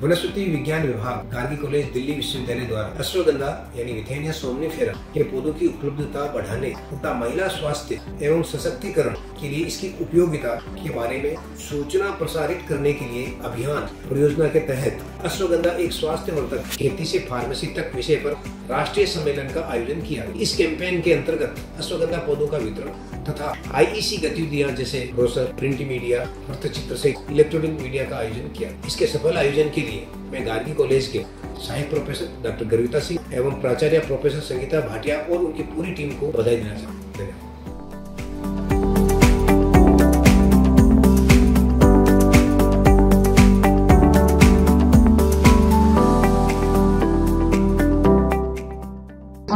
वनस्पति विज्ञान विभाग गार्गी कॉलेज दिल्ली विश्वविद्यालय द्वारा अश्वगंधा यानी विथेनिया सोमनिफेरा के पौधों की उपलब्धता बढ़ाने तथा महिला स्वास्थ्य एवं सशक्तिकरण के लिए इसकी उपयोगिता के बारे में सूचना प्रसारित करने के लिए अभियान परियोजना के तहत अश्वगंधा एक स्वास्थ्य वर्धक खेती से फार्मेसी तक विषय पर राष्ट्रीय सम्मेलन का आयोजन किया। इस कैंपेन के अंतर्गत अश्वगंधा पौधों का वितरण तथा IEC गतिविधियां जैसे ब्रोशर, प्रिंट मीडिया, वृत्तचित्र से इलेक्ट्रॉनिक मीडिया का आयोजन किया। इसके सफल आयोजन के लिए मैं गार्गी कॉलेज के सहायक प्रोफेसर डॉक्टर गर्विता सिंह एवं प्राचार्य प्रोफेसर संगीता भाटिया और उनकी पूरी टीम को बधाई देना चाहता हूँ। धन्यवाद।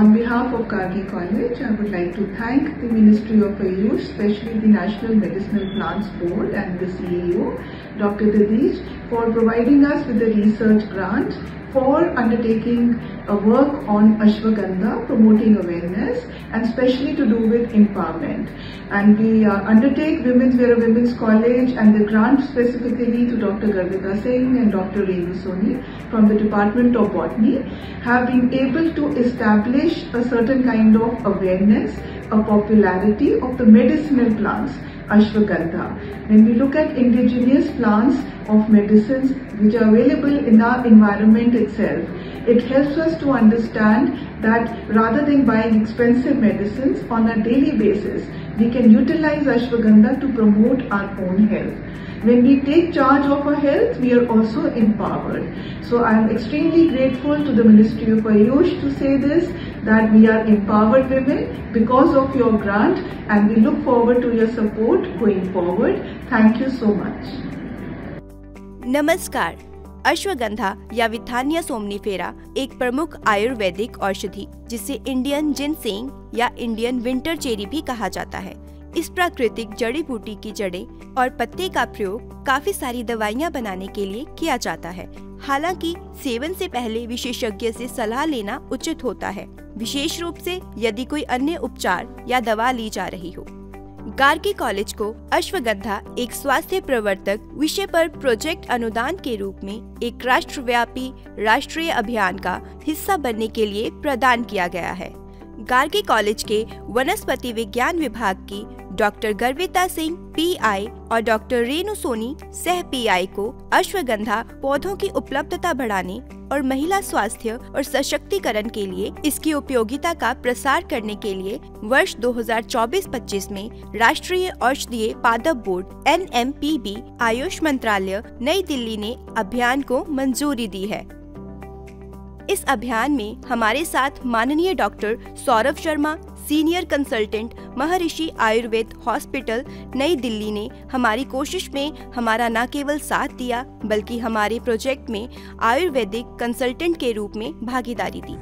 On behalf of Gargi College, I would like to thank the Ministry of Ayush, especially the National Medicinal Plants Board and the CEO, Dr. Dadish, for providing us with a research grant for undertaking a work on Ashwagandha, promoting awareness and especially to do with empowerment. And we undertake we're a women's college, and the grant specifically to Dr. Garvita Singh and Dr. Renu Soni from the Department of Botany have been able to establish a certain kind of awareness, a popularity of the medicinal plants, Ashwagandha. When we look at indigenous plants of medicines which are available in our environment itself, it helps us to understand that rather than buying expensive medicines on a daily basis, we can utilize Ashwagandha to promote our own health. When we take charge of our health, we are also empowered. So I am extremely grateful to the Ministry of Ayush to say this, that we are empowered women because of your grant, and we look forward to your support going forward. Thank you so much. नमस्कार। अश्वगंधा या Withania सोमनिफेरा एक प्रमुख आयुर्वेदिक औषधि जिसे Indian ginseng या Indian winter cherry भी कहा जाता है। इस प्राकृतिक जड़ी बूटी की जड़ें और पत्ते का प्रयोग काफी सारी दवाइयाँ बनाने के लिए किया जाता है। हालांकि सेवन से पहले विशेषज्ञ से सलाह लेना उचित होता है, विशेष रूप से यदि कोई अन्य उपचार या दवा ली जा रही हो। गार्गी कॉलेज को अश्वगंधा एक स्वास्थ्य प्रवर्तक विषय पर प्रोजेक्ट अनुदान के रूप में एक राष्ट्रव्यापी राष्ट्रीय अभियान का हिस्सा बनने के लिए प्रदान किया गया है। गार्गी कॉलेज के वनस्पति विज्ञान विभाग की डॉक्टर गर्विता सिंह PI और डॉक्टर रेणु सोनी सह PI को अश्वगंधा पौधों की उपलब्धता बढ़ाने और महिला स्वास्थ्य और सशक्तिकरण के लिए इसकी उपयोगिता का प्रसार करने के लिए वर्ष 2024-25 में राष्ट्रीय औषधीय पादप बोर्ड NMPB आयुष मंत्रालय नई दिल्ली ने अभियान को मंजूरी दी है। इस अभियान में हमारे साथ माननीय doctor Saurabh Sharma, senior consultant महर्षि आयुर्वेद हॉस्पिटल नई दिल्ली ने हमारी कोशिश में हमारा न केवल साथ दिया बल्कि हमारे प्रोजेक्ट में आयुर्वेदिक कंसल्टेंट के रूप में भागीदारी दी।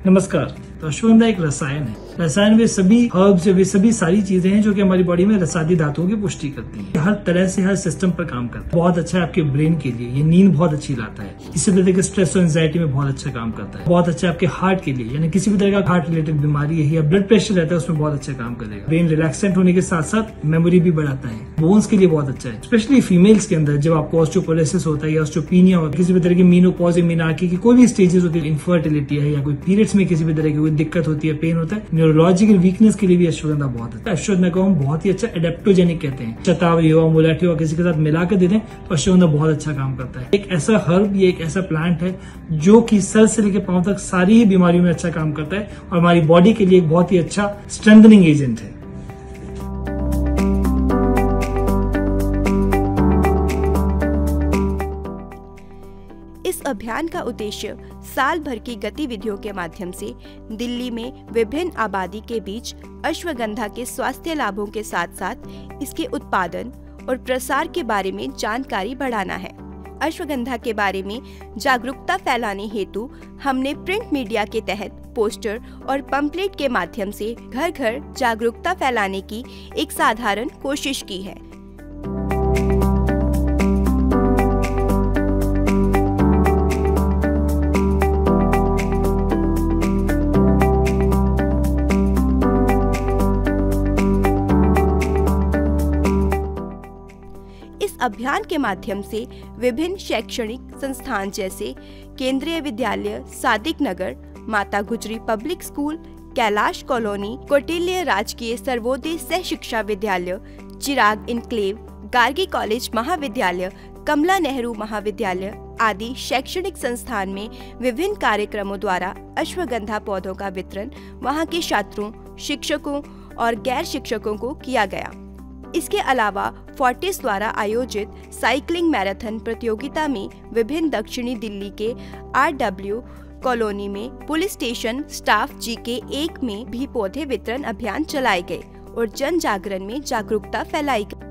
नमस्कार। तो अश्वगंधा एक रसायन है। रसायन वे सभी हर्ब्स, वे सभी सारी चीजें हैं जो कि हमारी बॉडी में रसादी धातुओं की पुष्टि करती हैं। हर तरह से हर सिस्टम पर काम करता है। बहुत अच्छा है आपके ब्रेन के लिए, ये नींद बहुत अच्छी लाता है। इसी तरह के स्ट्रेस और एंजाइटी में बहुत अच्छा काम करता है। बहुत अच्छा है आपके हार्ट के लिए, यानी किसी भी तरह का हार्ट रिलेटेड बीमारी है या ब्लड प्रेशर रहता है उसमें बहुत अच्छा काम करेगा। ब्रेन रिलैक्सेंट होने के साथ साथ मेमोरी भी बढ़ाता है। बोन्स के लिए बहुत अच्छा है, स्पेशली फीमेल्स के अंदर जब आपको ऑस्टियोपोरोसिस होता है या ऑस्टियोपीनिया होता है, किसी भी तरह की मीनोपॉज या मीनार्की की कोई भी स्टेजेस होती है, इनफर्टिलिटी है या कोई पीरियड्स में किसी भी तरह की कोई दिक्कत होती है, पेन होता है, न्यूरोलॉजिकल वीकनेस के लिए भी अश्वगंधा बहुत अच्छा है। अश्वगंधा को हम बहुत ही अच्छा एडेप्टोजेनिक कहते हैं। शतावरी हो, मुलाठी हो, किसी के साथ मिलाकर दे दें तो अश्वगंधा बहुत अच्छा काम करता है। एक ऐसा हर्ब, ये एक ऐसा प्लांट है जो कि सर से लेकर पांव तक सारी ही बीमारियों में अच्छा काम करता है और हमारी बॉडी के लिए एक बहुत ही अच्छा स्ट्रेंथनिंग एजेंट है। इस अभियान का उद्देश्य साल भर की गतिविधियों के माध्यम से दिल्ली में विभिन्न आबादी के बीच अश्वगंधा के स्वास्थ्य लाभों के साथ साथ इसके उत्पादन और प्रसार के बारे में जानकारी बढ़ाना है। अश्वगंधा के बारे में जागरूकता फैलाने हेतु हमने प्रिंट मीडिया के तहत पोस्टर और पंपलेट के माध्यम से घर घर जागरूकता फैलाने की एक साधारण कोशिश की है। इस इस अभियान के माध्यम से विभिन्न शैक्षणिक संस्थान जैसे केंद्रीय विद्यालय सादिक नगर, माता गुजरी public school, Kailash colony, Kautilya राजकीय सर्वोदय सह शिक्षा विद्यालय, चिराग इनक्लेव, गार्गी कॉलेज महाविद्यालय, कमला नेहरू महाविद्यालय आदि शैक्षणिक संस्थान में विभिन्न कार्यक्रमों द्वारा अश्वगंधा पौधों का वितरण वहां के छात्रों, शिक्षकों और गैर शिक्षकों को किया गया। इसके अलावा फोर्टिस द्वारा आयोजित साइकिलिंग मैराथन प्रतियोगिता में विभिन्न दक्षिणी दिल्ली के RW कॉलोनी में पुलिस स्टेशन स्टाफ GK 1 में भी पौधे वितरण अभियान चलाए गए और जन जागरण में जागरूकता फैलाई गई।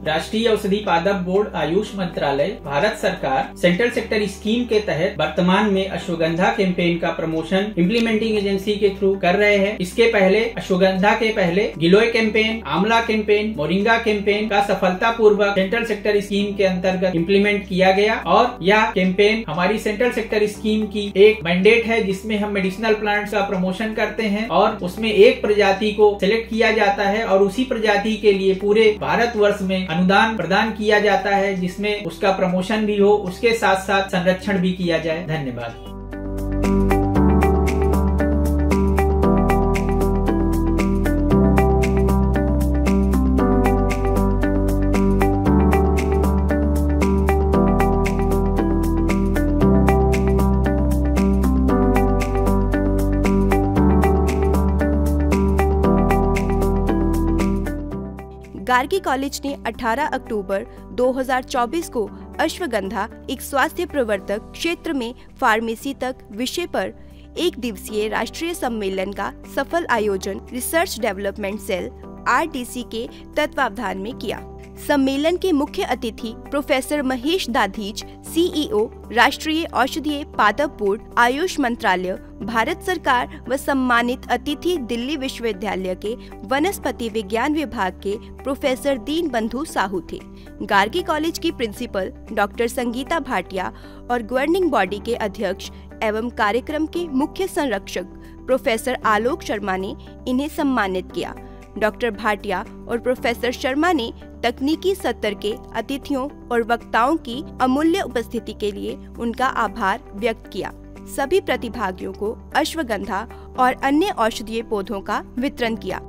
राष्ट्रीय औषधि पादप बोर्ड, आयुष मंत्रालय, भारत सरकार सेंट्रल सेक्टर स्कीम के तहत वर्तमान में अश्वगंधा कैंपेन का प्रमोशन इम्प्लीमेंटिंग एजेंसी के थ्रू कर रहे हैं। इसके पहले अश्वगंधा के पहले गिलोय कैंपेन, आंवला कैंपेन, मोरिंगा कैंपेन का सफलतापूर्वक सेंट्रल सेक्टर स्कीम के अंतर्गत इम्प्लीमेंट किया गया और यह कैंपेन हमारी सेंट्रल सेक्टर स्कीम की एक मैंडेट है, जिसमें हम मेडिसिनल प्लांट्स का प्रमोशन करते हैं और उसमें एक प्रजाति को सिलेक्ट किया जाता है और उसी प्रजाति के लिए पूरे भारतवर्ष में अनुदान प्रदान किया जाता है, जिसमें उसका प्रमोशन भी हो, उसके साथ साथ संरक्षण भी किया जाए। धन्यवाद। गार्गी कॉलेज ने 18 अक्टूबर 2024 को अश्वगंधा एक स्वास्थ्य प्रवर्तक क्षेत्र में फार्मेसी तक विषय पर एक दिवसीय राष्ट्रीय सम्मेलन का सफल आयोजन रिसर्च डेवलपमेंट सेल RDC के तत्वावधान में किया। सम्मेलन के मुख्य अतिथि प्रोफेसर महेश दाधीच, CEO, राष्ट्रीय औषधीय पादप बोर्ड, आयुष मंत्रालय, भारत सरकार व सम्मानित अतिथि दिल्ली विश्वविद्यालय के वनस्पति विज्ञान विभाग के प्रोफेसर दीनबंधु साहू थे। गार्गी कॉलेज की प्रिंसिपल डॉक्टर संगीता भाटिया और गवर्निंग बॉडी के अध्यक्ष एवं कार्यक्रम के मुख्य संरक्षक प्रोफेसर आलोक शर्मा ने इन्हें सम्मानित किया। डॉक्टर भाटिया और प्रोफेसर शर्मा ने तकनीकी सत्र के अतिथियों और वक्ताओं की अमूल्य उपस्थिति के लिए उनका आभार व्यक्त किया। सभी प्रतिभागियों को अश्वगंधा और अन्य औषधीय पौधों का वितरण किया।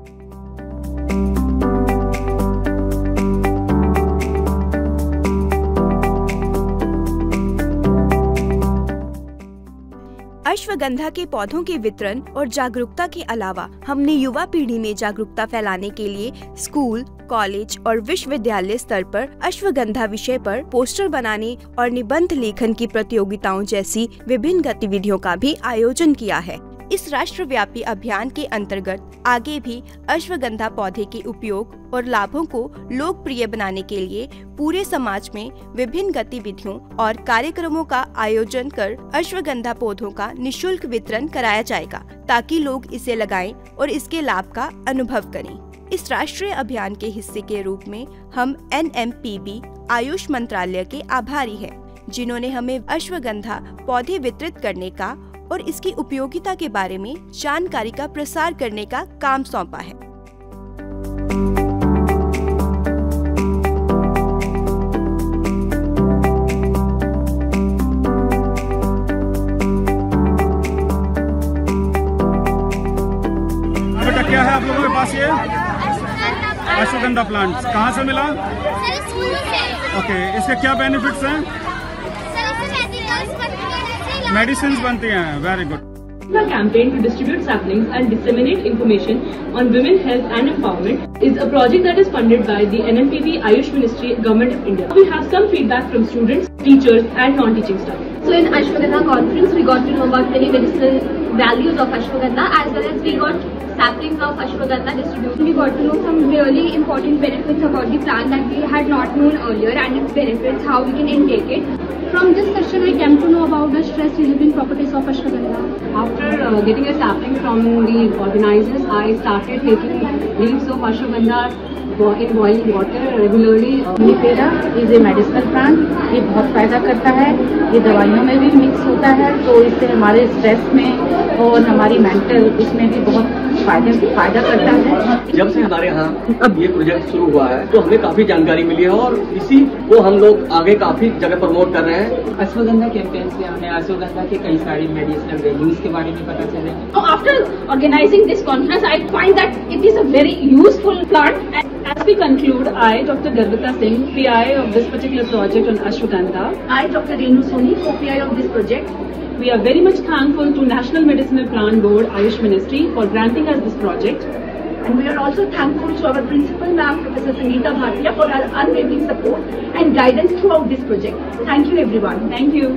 अश्वगंधा के पौधों के वितरण और जागरूकता के अलावा हमने युवा पीढ़ी में जागरूकता फैलाने के लिए स्कूल, कॉलेज और विश्वविद्यालय स्तर पर अश्वगंधा विषय पर पोस्टर बनाने और निबंध लेखन की प्रतियोगिताओं जैसी विभिन्न गतिविधियों का भी आयोजन किया है। इस राष्ट्रव्यापी अभियान के अंतर्गत आगे भी अश्वगंधा पौधे के उपयोग और लाभों को लोकप्रिय बनाने के लिए पूरे समाज में विभिन्न गतिविधियों और कार्यक्रमों का आयोजन कर अश्वगंधा पौधों का निशुल्क वितरण कराया जाएगा, ताकि लोग इसे लगाएं और इसके लाभ का अनुभव करें। इस राष्ट्रीय अभियान के हिस्से के रूप में हम NMPB आयुष मंत्रालय के आभारी हैं, जिन्होंने हमें अश्वगंधा पौधे वितरित करने का और इसकी उपयोगिता के बारे में जानकारी का प्रसार करने का काम सौंपा है। क्या है आप लोगों के पास ये अश्वगंधा प्लांट कहाँ से मिला? ओके, इसके क्या बेनिफिट्स हैं? मेडिसिन बनती हैं। Very good. The campaign to distribute saplings and disseminate information on women health and empowerment is a project that is funded by the NMPB Ayush Ministry, Government of India. We have some feedback from students, teachers and non-teaching staff. So in Ashwagandha conference, we got to know about many medicinal values of Ashwagandha, as well as we got saplings of Ashwagandha distributed. We got to know some really important benefits about the plant that we had not known earlier, and its benefits, how we can intake it. From this session, I came to know about the stress relieving properties of Ashwagandha. After getting a sapling from the organizers, I started taking leaves of Ashwagandha in boiling water regularly. Somnifera is a medicinal plant. ये बहुत फायदा करता है, ये दवाइयों में भी mix होता है, तो इससे हमारे स्ट्रेस में और हमारी मेंटल उसमें भी बहुत फायदा करता है। जब से हमारे यहाँ अब ये प्रोजेक्ट शुरू हुआ है तो हमें काफी जानकारी मिली है और इसी को हम लोग आगे काफी जगह प्रमोट कर रहे हैं। अश्वगंधा कैंपेन से हमें अश्वगंधा के कई सारी मेडिसिनल वैल्यूज के बारे में पता चले। After organizing this conference, I find that it is a very useful plant. As we conclude, I, Dr. Garvita Singh, PI of this particular project on Ashwagandha. I, Dr. Renu Soni, co-PI of this project. We are very much thankful to National Medicinal Plant Board, Ayush Ministry, for granting us this project. And we are also thankful to our principal ma'am, Professor Sangeeta Bhatia, for her unwavering support and guidance throughout this project. Thank you everyone. Thank you.